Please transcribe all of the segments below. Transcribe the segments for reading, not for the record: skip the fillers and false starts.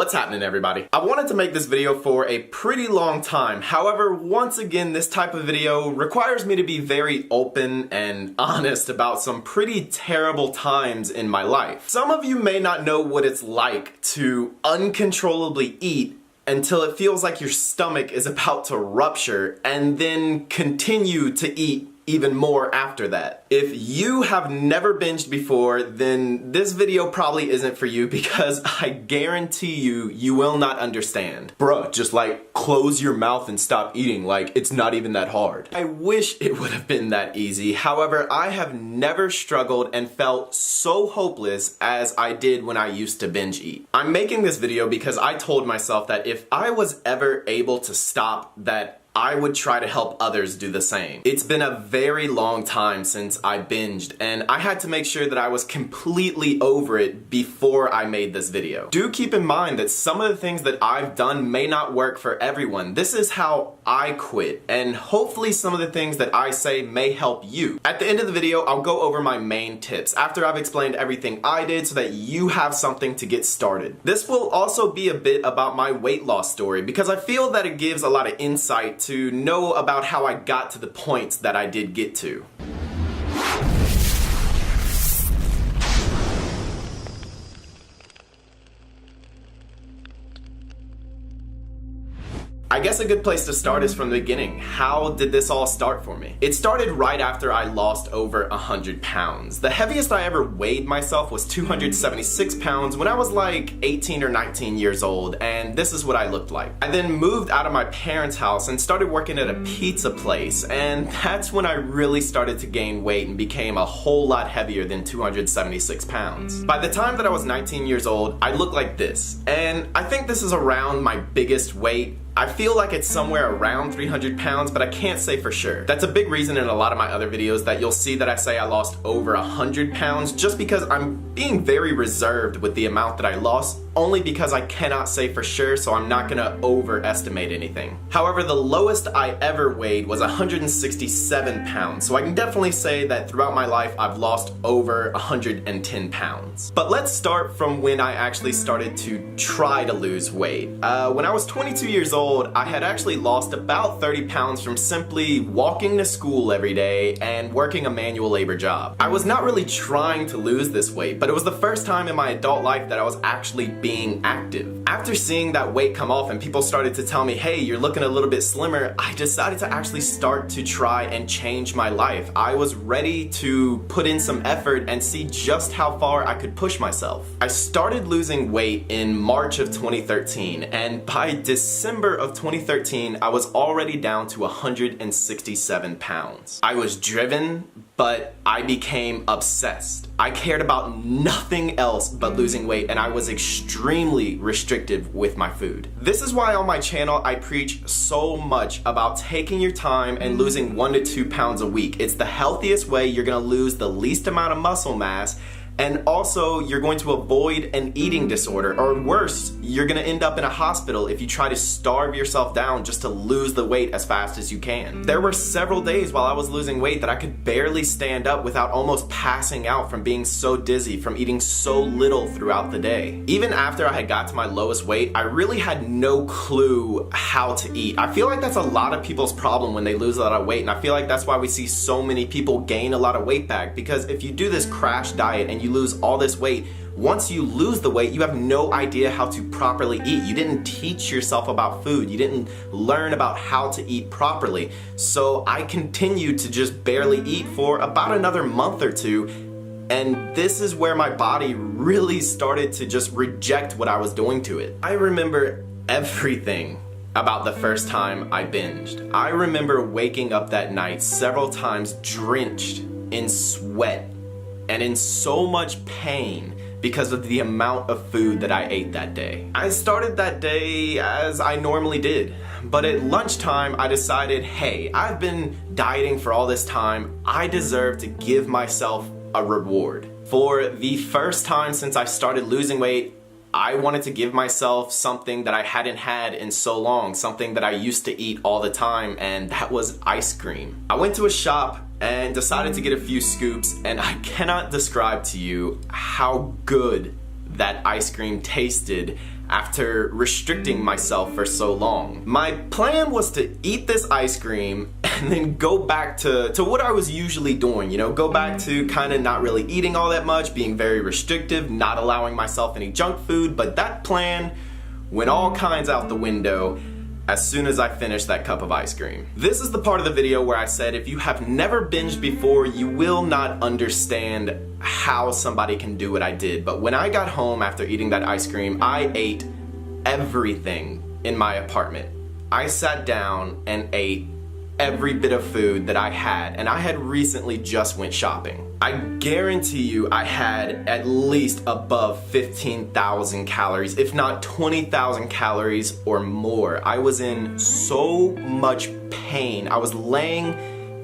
What's happening, everybody? I wanted to make this video for a pretty long time. However, once again, this type of video requires me to be very open and honest about some pretty terrible times in my life. Some of you may not know what it's like to uncontrollably eat until it feels like your stomach is about to rupture and then continue to eat even more after that. If you have never binged before, then this video probably isn't for you because I guarantee you will not understand. Bruh, just like close your mouth and stop eating, like it's not even that hard. I wish it would have been that easy. However, I have never struggled and felt so hopeless as I did when I used to binge eat. I'm making this video because I told myself that if I was ever able to stop, that I would try to help others do the same. It's been a very long time since I binged, and I had to make sure that I was completely over it before I made this video. Do keep in mind that some of the things that I've done may not work for everyone. This is how I quit, and hopefully some of the things that I say may help you. At the end of the video, I'll go over my main tips after I've explained everything I did so that you have something to get started. This will also be a bit about my weight loss story because I feel that it gives a lot of insight to know about how I got to the points that I did get to. I guess a good place to start is from the beginning. How did this all start for me? It started right after I lost over 100 pounds. The heaviest I ever weighed myself was 276 pounds when I was like 18 or 19 years old, and this is what I looked like. I then moved out of my parents' house and started working at a pizza place, and that's when I really started to gain weight and became a whole lot heavier than 276 pounds. By the time that I was 19 years old, I looked like this, and I think this is around my biggest weight. I feel like it's somewhere around 300 pounds, but I can't say for sure. That's a big reason in a lot of my other videos that you'll see that I say I lost over 100 pounds just because I'm being very reserved with the amount that I lost, only because I cannot say for sure, so I'm not gonna overestimate anything. However, the lowest I ever weighed was 167 pounds, so I can definitely say that throughout my life I've lost over 110 pounds. But let's start from when I actually started to try to lose weight. When I was 22 years old, I had actually lost about 30 pounds from simply walking to school every day and working a manual labor job. I was not really trying to lose this weight, but it was the first time in my adult life that I was actually being active. After seeing that weight come off and people started to tell me, hey, you're looking a little bit slimmer, I decided to actually start to try and change my life. I was ready to put in some effort and see just how far I could push myself. I started losing weight in March of 2013, and by December of 2013, I was already down to 167 pounds. I was driven, but I became obsessed. I cared about nothing else but losing weight, and I was extremely restrictive with my food. This is why on my channel I preach so much about taking your time and losing 1 to 2 pounds a week. It's the healthiest way you're gonna lose the least amount of muscle mass, and also you're going to avoid an eating disorder, or worse, you're gonna end up in a hospital if you try to starve yourself down just to lose the weight as fast as you can. There were several days while I was losing weight that I could barely stand up without almost passing out from being so dizzy from eating so little throughout the day. Even after I had got to my lowest weight, I really had no clue how to eat. I feel like that's a lot of people's problem when they lose a lot of weight, and I feel like that's why we see so many people gain a lot of weight back, because if you do this crash diet and you lose all this weight, once you lose the weight, you have no idea how to properly eat. You didn't teach yourself about food. You didn't learn about how to eat properly. So I continued to just barely eat for about another month or two, and this is where my body really started to just reject what I was doing to it. I remember everything about the first time I binged. I remember waking up that night several times drenched in sweat and in so much pain because of the amount of food that I ate that day. I started that day as I normally did, but at lunchtime I decided, hey, I've been dieting for all this time, I deserve to give myself a reward. For the first time since I started losing weight, I wanted to give myself something that I hadn't had in so long, something that I used to eat all the time, and that was ice cream. I went to a shop and decided to get a few scoops, and I cannot describe to you how good that ice cream tasted after restricting myself for so long. My plan was to eat this ice cream and then go back to what I was usually doing, you know, go back to kind of not really eating all that much, being very restrictive, not allowing myself any junk food, but that plan went all kinds out the window as soon as I finished that cup of ice cream. This is the part of the video where I said if you have never binged before, you will not understand how somebody can do what I did. But when I got home after eating that ice cream, I ate everything in my apartment. I sat down and ate every bit of food that I had, and I had recently just went shopping. I guarantee you I had at least above 15,000 calories, if not 20,000 calories or more. I was in so much pain. I was laying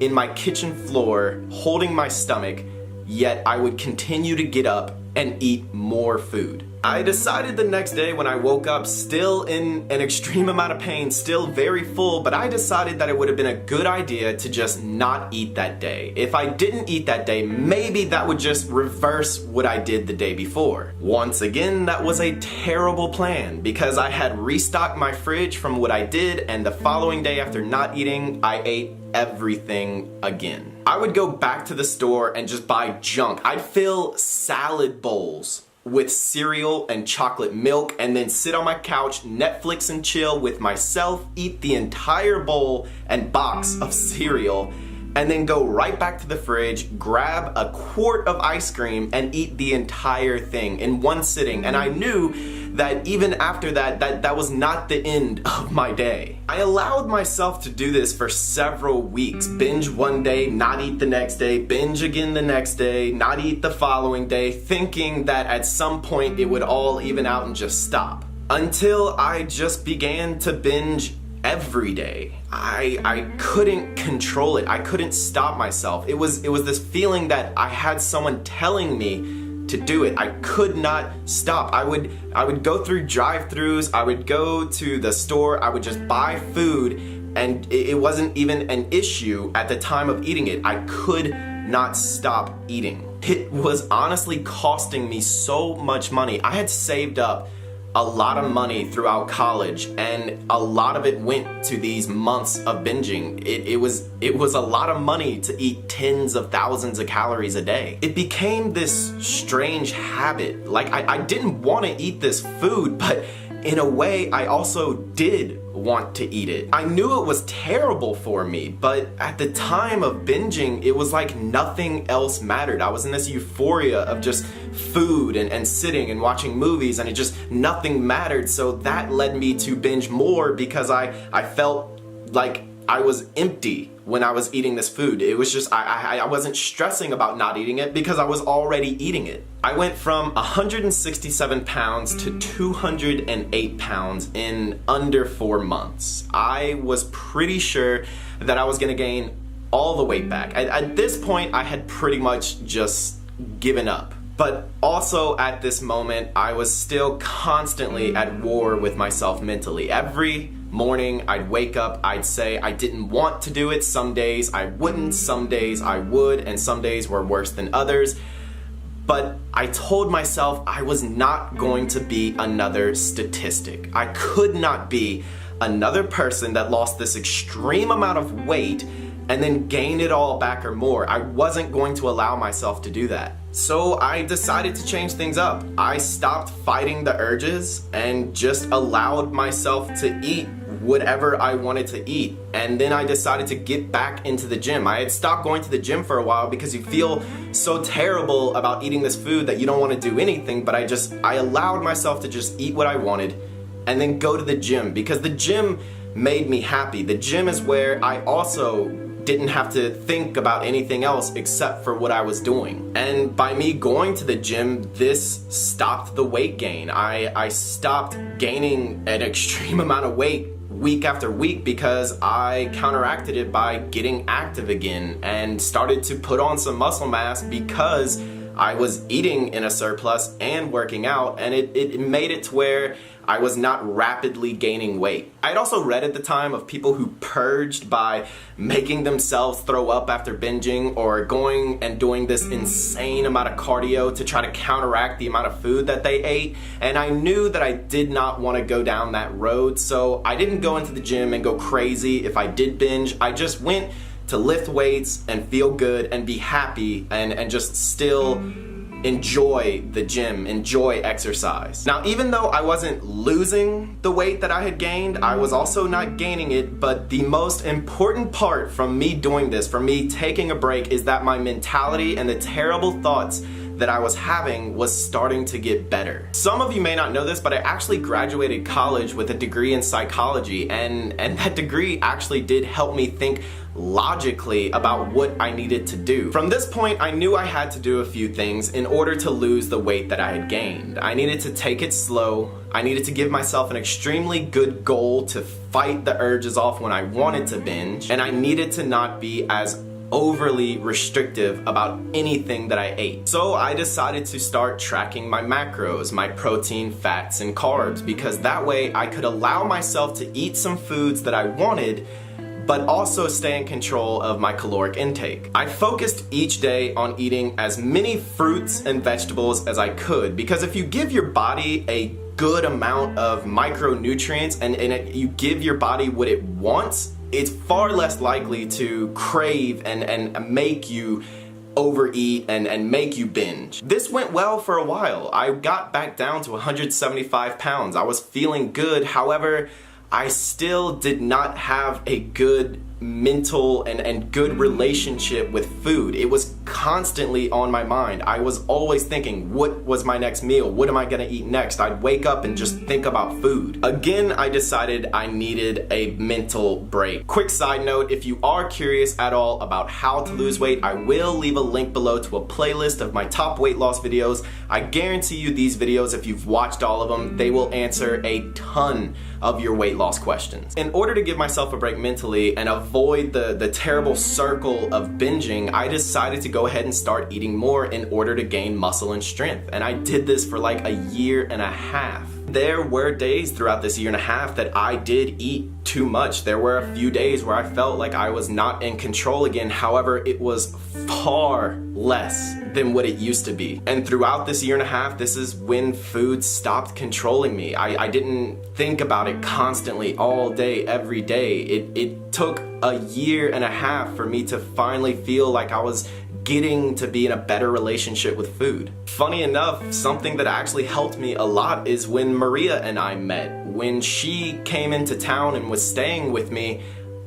in my kitchen floor, holding my stomach, yet I would continue to get up and eat more food. I decided the next day when I woke up still in an extreme amount of pain, still very full, but I decided that it would have been a good idea to just not eat that day. If I didn't eat that day, maybe that would just reverse what I did the day before. Once again, that was a terrible plan because I had restocked my fridge from what I did, and the following day after not eating, I ate everything again. I would go back to the store and just buy junk. I'd fill salad bowls with cereal and chocolate milk and then sit on my couch, Netflix and chill with myself, eat the entire bowl and box of cereal, and then go right back to the fridge, grab a quart of ice cream and eat the entire thing in one sitting. And I knew that even after that was not the end of my day. I allowed myself to do this for several weeks. Binge one day, not eat the next day, binge again the next day, not eat the following day, thinking that at some point it would all even out and just stop. Until I just began to binge every day. I couldn't control it. I couldn't stop myself. It was this feeling that I had someone telling me to do it. I could not stop. I would go through drive-thrus, I would go to the store, I would just buy food, and it wasn't even an issue at the time of eating it. I could not stop eating. It was honestly costing me so much money. I had saved up a lot of money throughout college, and a lot of it went to these months of binging. It was a lot of money to eat tens of thousands of calories a day. It became this strange habit. Like I didn't want to eat this food, but in a way I also did want to eat it. I knew it was terrible for me, but at the time of binging, it was like nothing else mattered. I was in this euphoria of just food and sitting and watching movies, and it just nothing mattered. So that led me to binge more because I felt like I was empty when I was eating this food. It was just, I wasn't stressing about not eating it because I was already eating it. I went from 167 pounds to 208 pounds in under 4 months. I was pretty sure that I was gonna gain all the weight back. At this point, I had pretty much just given up. But also at this moment, I was still constantly at war with myself mentally. Every morning I'd wake up, I'd say I didn't want to do it. Some days I wouldn't, some days I would, and some days were worse than others. But I told myself I was not going to be another statistic. I could not be another person that lost this extreme amount of weight and then gained it all back or more. I wasn't going to allow myself to do that. So I decided to change things up. I stopped fighting the urges and just allowed myself to eat whatever I wanted to eat. And then I decided to get back into the gym. I had stopped going to the gym for a while because you feel so terrible about eating this food that you don't want to do anything, but I allowed myself to just eat what I wanted and then go to the gym because the gym made me happy. The gym is where I also didn't have to think about anything else except for what I was doing. And by me going to the gym, this stopped the weight gain. I stopped gaining an extreme amount of weight week after week because I counteracted it by getting active again and started to put on some muscle mass because I was eating in a surplus and working out, and it made it to where I was not rapidly gaining weight. I had also read at the time of people who purged by making themselves throw up after binging, or going and doing this insane amount of cardio to try to counteract the amount of food that they ate. And I knew that I did not want to go down that road, so I didn't go into the gym and go crazy if I did binge. I just went to lift weights and feel good and be happy and just still enjoy the gym, enjoy exercise. Now, even though I wasn't losing the weight that I had gained, I was also not gaining it, but the most important part from me doing this, from me taking a break, is that my mentality and the terrible thoughts that I was having was starting to get better. Some of you may not know this, but I actually graduated college with a degree in psychology, and that degree actually did help me think logically about what I needed to do. From this point, I knew I had to do a few things in order to lose the weight that I had gained. I needed to take it slow. I needed to give myself an extremely good goal to fight the urges off when I wanted to binge, and I needed to not be as overly restrictive about anything that I ate. So I decided to start tracking my macros, my protein, fats, and carbs, because that way I could allow myself to eat some foods that I wanted, but also stay in control of my caloric intake. I focused each day on eating as many fruits and vegetables as I could, because if you give your body a good amount of micronutrients and you give your body what it wants, it's far less likely to crave and make you overeat and make you binge. This went well for a while. I got back down to 175 pounds. I was feeling good. However, I still did not have a good mental and good relationship with food. It was constantly on my mind. I was always thinking, what was my next meal? What am I gonna eat next? I'd wake up and just think about food. Again, I decided I needed a mental break. Quick side note, if you are curious at all about how to lose weight, I will leave a link below to a playlist of my top weight loss videos. I guarantee you these videos, if you've watched all of them, they will answer a ton of your weight loss questions. In order to give myself a break mentally and avoid the terrible circle of binging, I decided to go ahead and start eating more in order to gain muscle and strength. And I did this for like a year and a half. There were days throughout this year and a half that I did eat too much. There were a few days where I felt like I was not in control again. However, it was far less than what it used to be. And throughout this year and a half, this is when food stopped controlling me. I didn't think about it constantly all day, every day. It took a year and a half for me to finally feel like I was getting to be in a better relationship with food. Funny enough, something that actually helped me a lot is when Maria and I met. When she came into town and was staying with me,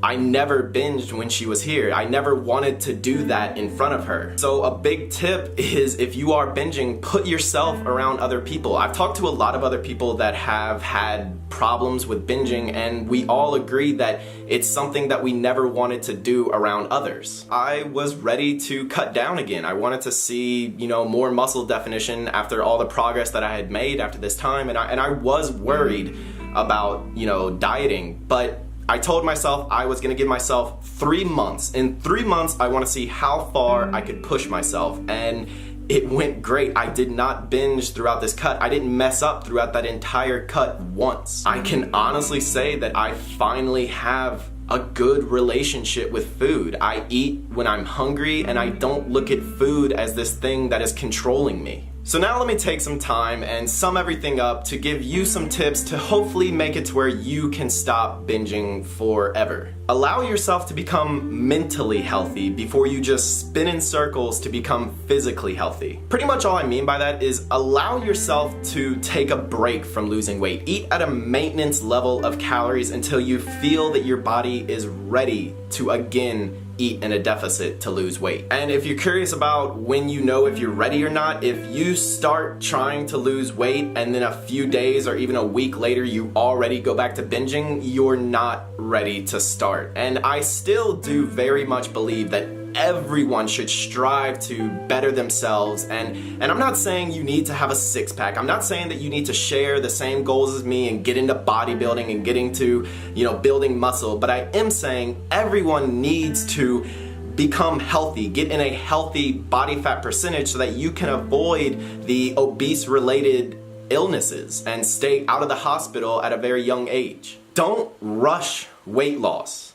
I never binged when she was here. I never wanted to do that in front of her. So a big tip is, if you are binging, put yourself around other people. I've talked to a lot of other people that have had problems with binging, and we all agree that it's something that we never wanted to do around others. I was ready to cut down again. I wanted to see, more muscle definition after all the progress that I had made after this time, and I was worried about, dieting, but I told myself I was gonna give myself 3 months. In 3 months, I wanna see how far I could push myself, and it went great. I did not binge throughout this cut. I didn't mess up throughout that entire cut once. I can honestly say that I finally have a good relationship with food. I eat when I'm hungry, and I don't look at food as this thing that is controlling me. So now let me take some time and sum everything up to give you some tips to hopefully make it to where you can stop binging forever. Allow yourself to become mentally healthy before you just spin in circles to become physically healthy. Pretty much all I mean by that is allow yourself to take a break from losing weight. Eat at a maintenance level of calories until you feel that your body is ready to again eat in a deficit to lose weight. And if you're curious about when you know if you're ready or not, if you start trying to lose weight and then a few days or even a week later you already go back to binging, you're not ready to start. And I still do very much believe that everyone should strive to better themselves, and I'm not saying you need to have a six-pack. I'm not saying that you need to share the same goals as me and get into bodybuilding and getting to, building muscle, but I am saying everyone needs to become healthy, get in a healthy body fat percentage so that you can avoid the obese related illnesses and stay out of the hospital at a very young age. Don't rush weight loss.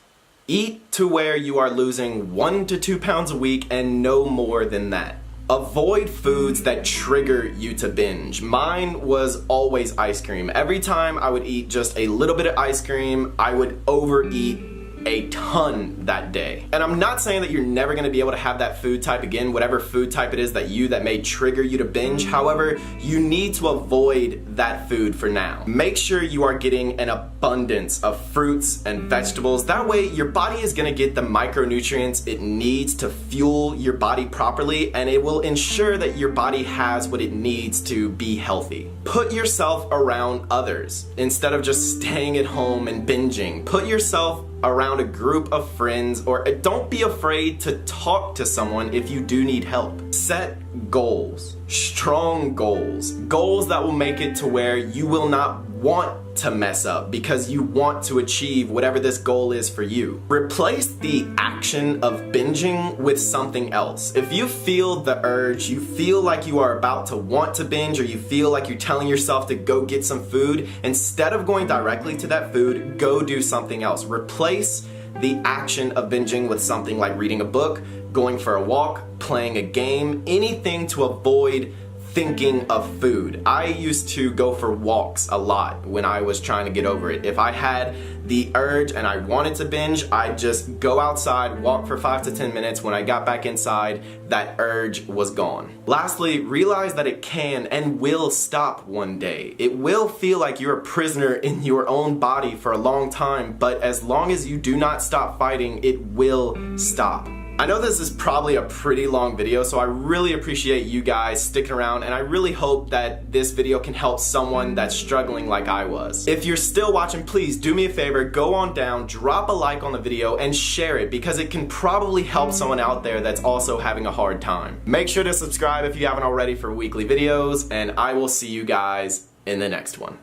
Eat to where you are losing 1 to 2 pounds a week and no more than that. Avoid foods that trigger you to binge. Mine was always ice cream. Every time I would eat just a little bit of ice cream, I would overeat a ton that day. And I'm not saying that you're never gonna be able to have that food type again, whatever food type it is that may trigger you to binge. However, you need to avoid that food for now. Make sure you are getting an abundance of fruits and vegetables. That way your body is gonna get the micronutrients it needs to fuel your body properly, and it will ensure that your body has what it needs to be healthy. Put yourself around others instead of just staying at home and binging. Put yourself around a group of friends, or don't be afraid to talk to someone if you do need help. Set goals, strong goals, goals that will make it to where you will not want to mess up because you want to achieve whatever this goal is for you. Replace the action of binging with something else. If you feel the urge, you feel like you are about to want to binge, or you feel like you're telling yourself to go get some food, instead of going directly to that food, go do something else. Replace the action of binging with something like reading a book, going for a walk, playing a game, anything to avoid thinking of food. I used to go for walks a lot when I was trying to get over it. If I had the urge and I wanted to binge, I'd just go outside, walk for 5 to 10 minutes. When I got back inside, that urge was gone. Lastly, realize that it can and will stop one day. It will feel like you're a prisoner in your own body for a long time, but as long as you do not stop fighting, it will stop. I know this is probably a pretty long video, so I really appreciate you guys sticking around, and I really hope that this video can help someone that's struggling like I was. If you're still watching, please do me a favor, go on down, drop a like on the video, and share it, because it can probably help someone out there that's also having a hard time. Make sure to subscribe if you haven't already for weekly videos, and I will see you guys in the next one.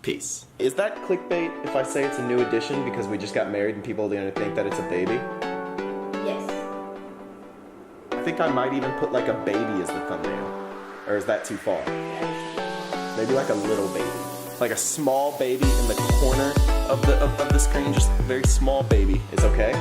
Peace. Is that clickbait if I say it's a new edition because we just got married and people are gonna think that it's a baby? I think I might even put like a baby as the thumbnail. Or is that too far? Maybe like a little baby. Like a small baby in the corner of the screen, just a very small baby is okay?